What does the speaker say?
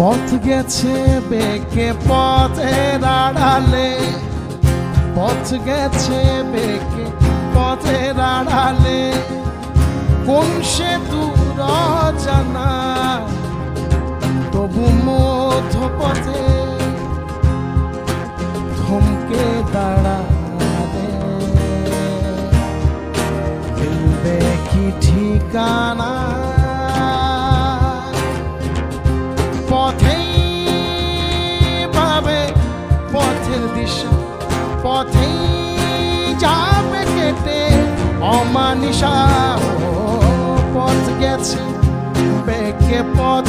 পথ গেছে বেঁকে পথের আড়ালে, পথ গেছে বেঁকে পথের আড়ালে, কোন সে দূর জানা তবু মধ্য পথে থমকে দাঁড়ালে, ফেলবে কি ঠিকানা পথেই পাবে পথের দিশা, পথেই যাবে কেটে অমানিসা। পথ গেছে বেঁকে পথ